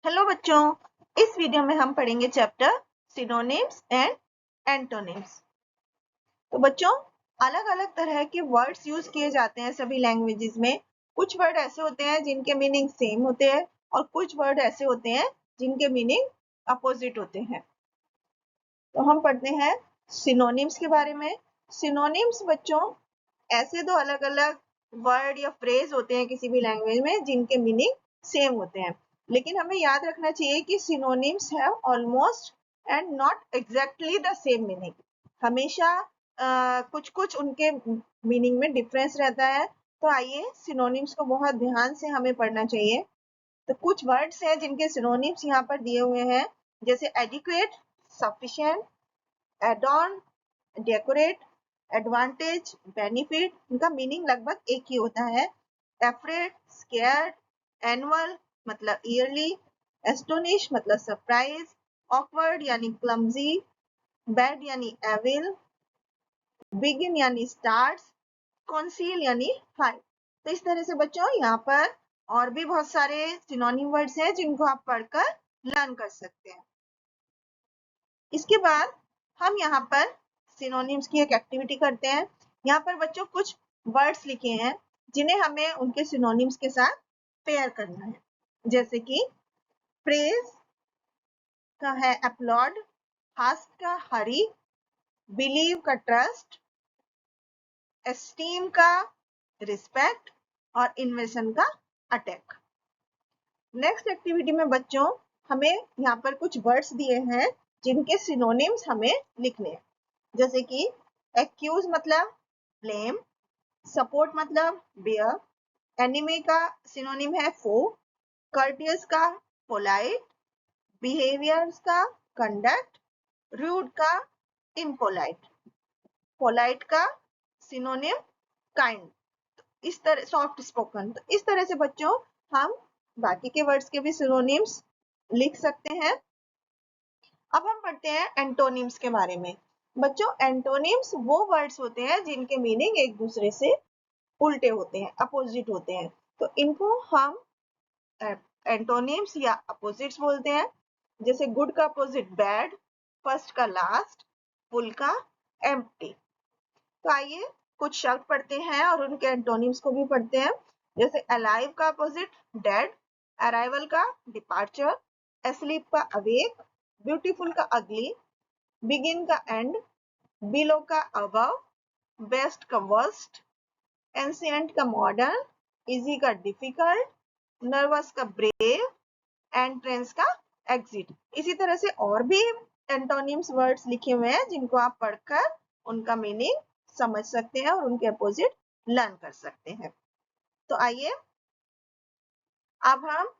Hello बच्चों, इस video में हम पढ़ेंगे चैप्टर सिनोनिम्स एंड एंटोनिम्स। तो बच्चों, अलग अलग तरह के वर्ड्स यूज किए जाते हैं सभी लैंग्वेजेस में। कुछ वर्ड ऐसे होते हैं जिनके मीनिंग सेम होते हैं और कुछ वर्ड ऐसे होते हैं जिनके मीनिंग अपोजिट होते हैं। तो हम पढ़ते हैं सिनोनिम्स के बारे में। सिनोनिम्स बच्चों ऐसे दो अलग अलग वर्ड या फ्रेज होते हैं किसी भी लैंग्वेज में जिनके मीनिंग सेम होते हैं, लेकिन हमें याद रखना चाहिए कि synonyms have almost and not exactly the same meaning. हमेशा कुछ कुछ उनके मीनिंग में डिफरेंस रहता है। तो आइए सिनोनिम्स को बहुत ध्यान से हमें पढ़ना चाहिए। तो कुछ वर्ड्स हैं जिनके सिनोनिम्स यहाँ पर दिए हुए हैं, जैसे adequate, sufficient, add-on, decorate, advantage, benefit. इनका मीनिंग लगभग एक ही होता है। एफ्रेड, स्केयर्ड, एनुअल मतलब ईयरली, एस्टोनिश मतलब सरप्राइज, ऑकवर्ड यानी क्लमजी, बैड यानी एविल, बिगिन यानी स्टार्ट, कॉन्सील यानी हाइड। तो इस तरह से बच्चों यहाँ पर और भी बहुत सारे सिनोनिम वर्ड्स हैं जिनको आप पढ़कर लर्न कर सकते हैं। इसके बाद हम यहाँ पर सिनोनिम्स की एक एक्टिविटी करते हैं। यहाँ पर बच्चों कुछ वर्ड्स लिखे हैं जिन्हें हमें उनके सिनोनिम्स के साथ पेयर करना है। जैसे कि प्रेज का है अपलॉड, हास्ट का हरी, बिलीव का ट्रस्ट, एस्टीम का रिस्पेक्ट और इन्वेशन का अटैक। नेक्स्ट एक्टिविटी में बच्चों हमें यहाँ पर कुछ वर्ड्स दिए हैं जिनके सिनोनिम्स हमें लिखने हैं। जैसे कि एक्यूज मतलब ब्लेम, सपोर्ट मतलब बेयर, एनिमी का सिनोनिम है फो, कर्टियस का पोलाइट, बिहेवियर्स का कंडक्ट, रूड का इम्पोलाइट, पोलाइट का सिनोनिम काइंड, इस तरह सॉफ्ट स्पोकन। तो इस तरह से बच्चों हम बाकी के वर्ड्स के भी सिनोनिम्स लिख सकते हैं। अब हम पढ़ते हैं एंटोनिम्स के बारे में। बच्चों एंटोनिम्स वो वर्ड्स होते हैं जिनके मीनिंग एक दूसरे से उल्टे होते हैं, अपोजिट होते हैं। तो इनको हम एंटोनिम्स या अपोजिट्स बोलते हैं। जैसे गुड का अपोजिट बैड, फर्स्ट का लास्ट, फुल का एम्प्टी। तो आइए कुछ शब्द पढ़ते हैं और उनके एंटोनिम्स को भी पढ़ते हैं। जैसे अलाइव का अपोजिट डेड, अराइवल का डिपार्चर, एस्लीप का अवेक, ब्यूटीफुल का अगली, बिगिन का एंड, बिलो का अबव, बेस्ट का वर्स्ट, एंशिएंट का मॉडर्न, इजी का डिफिकल्ट, नर्वस का ब्रेव, एंट्रेंस का एग्जिट। इसी तरह से और भी एंटोनिम्स वर्ड्स लिखे हुए हैं जिनको आप पढ़कर उनका मीनिंग समझ सकते हैं और उनके अपोजिट लर्न कर सकते हैं। तो आइए अब हम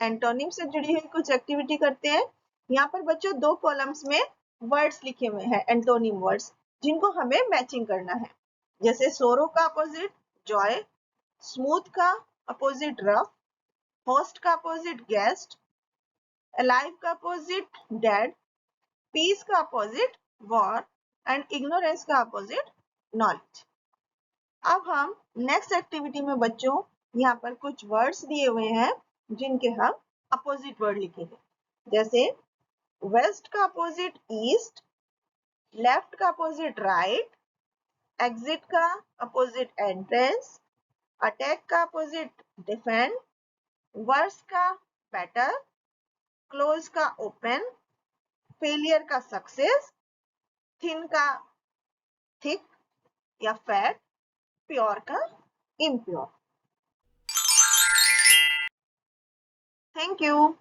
एंटोनिम से जुड़ी हुई कुछ एक्टिविटी करते हैं। यहाँ पर बच्चों दो कॉलम्स में वर्ड्स लिखे हुए हैं, एंटोनिम वर्ड्स, जिनको हमें मैचिंग करना है। जैसे सोरो का अपोजिट जॉय, स्मूथ का अपोजिट रफ, होस्ट का अपोजिट गेस्ट, अलाइव का अपोजिट डेड, पीस का अपोजिट वॉर एंड इग्नोरेंस का अपोजिट नॉलेज। अब हम नेक्स्ट एक्टिविटी में बच्चों यहाँ पर कुछ वर्ड्स दिए हुए हैं जिनके हम अपोजिट वर्ड लिखेंगे। जैसे वेस्ट का अपोजिट ईस्ट, लेफ्ट का अपोजिट राइट, एग्जिट का अपोजिट एंट्रेंस, अटैक का अपोजिट डिफेंड, वर्स का बेटर, क्लोज का ओपन, फेलियर का सक्सेस, थिन का थिक या फैट, प्योर का इम्प्योर। Thank you.